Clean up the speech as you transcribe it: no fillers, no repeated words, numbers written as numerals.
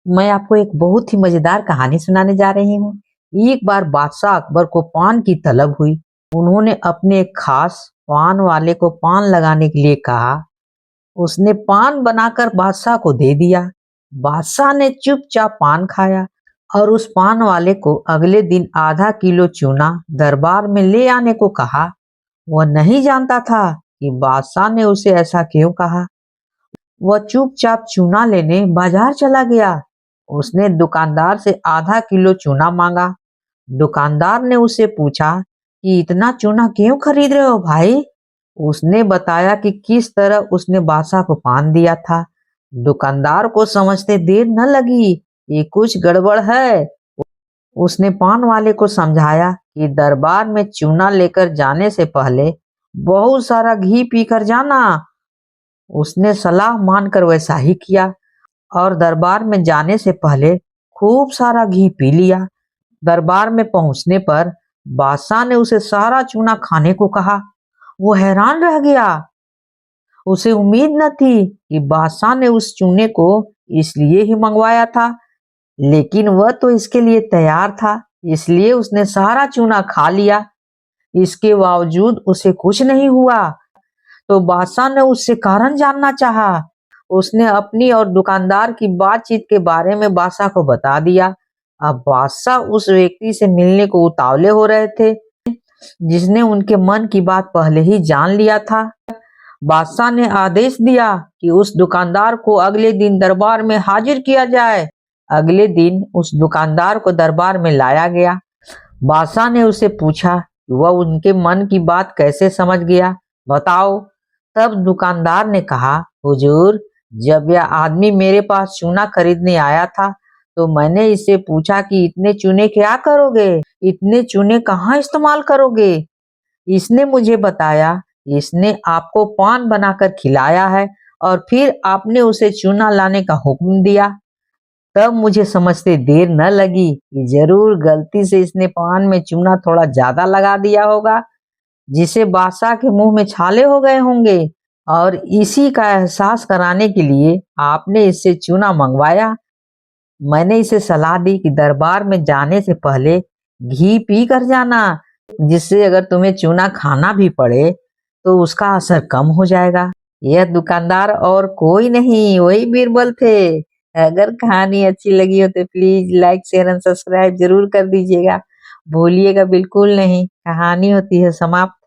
मैं आपको एक बहुत ही मजेदार कहानी सुनाने जा रही हूँ। एक बार बादशाह अकबर को पान की तलब हुई। उन्होंने अपने एक खास पान वाले को पान लगाने के लिए कहा। उसने पान बनाकर बादशाह को दे दिया। बादशाह ने चुपचाप पान खाया और उस पान वाले को अगले दिन आधा किलो चूना दरबार में ले आने को कहा। वह नहीं जानता था कि बादशाह ने उसे ऐसा क्यों कहा। वह चुपचाप चूना लेने बाजार चला गया। उसने दुकानदार से आधा किलो चूना मांगा। दुकानदार ने उससे पूछा कि इतना चूना क्यों खरीद रहे हो भाई। उसने बताया कि किस तरह उसने बादशाह को पान दिया था। दुकानदार को समझते देर न लगी कि कुछ गड़बड़ है। उसने पान वाले को समझाया कि दरबार में चूना लेकर जाने से पहले बहुत सारा घी पीकर जाना। उसने सलाह मानकर वैसा ही किया और दरबार में जाने से पहले खूब सारा घी पी लिया। दरबार में पहुंचने पर बादशाह ने उसे सारा चूना खाने को कहा। वो हैरान रह गया। उसे उम्मीद न थी कि बादशाह ने उस चूने को इसलिए ही मंगवाया था, लेकिन वह तो इसके लिए तैयार था, इसलिए उसने सारा चूना खा लिया। इसके बावजूद उसे कुछ नहीं हुआ, तो बादशाह ने उससे कारण जानना चाहा। उसने अपनी और दुकानदार की बातचीत के बारे में बादशाह को बता दिया। अब बादशाह उस व्यक्ति से मिलने को उतावले हो रहे थे जिसने उनके मन की बात पहले ही जान लिया था। बादशाह ने आदेश दिया कि उस दुकानदार को अगले दिन दरबार में हाजिर किया जाए। अगले दिन उस दुकानदार को दरबार में लाया गया। बादशाह ने उससे पूछा कि वह उनके मन की बात कैसे समझ गया, बताओ। तब दुकानदार ने कहा, हुजूर, जब यह आदमी मेरे पास चूना खरीदने आया था तो मैंने इससे पूछा कि इतने चूने क्या करोगे, इतने चूने कहाँ इस्तेमाल करोगे। इसने मुझे बताया इसने आपको पान बनाकर खिलाया है और फिर आपने उसे चूना लाने का हुक्म दिया। तब मुझे समझते देर न लगी कि जरूर गलती से इसने पान में चूना थोड़ा ज्यादा लगा दिया होगा, जिसे बादशाह के मुंह में छाले हो गए होंगे, और इसी का एहसास कराने के लिए आपने इससे चूना मंगवाया। मैंने इसे सलाह दी कि दरबार में जाने से पहले घी पी कर जाना, जिससे अगर तुम्हें चूना खाना भी पड़े तो उसका असर कम हो जाएगा। यह दुकानदार और कोई नहीं, वही बीरबल थे। अगर कहानी अच्छी लगी हो तो please like share and subscribe जरूर कर दीजिएगा। भूलिएगा बिल्कुल नहीं। कहानी होती है समाप्त।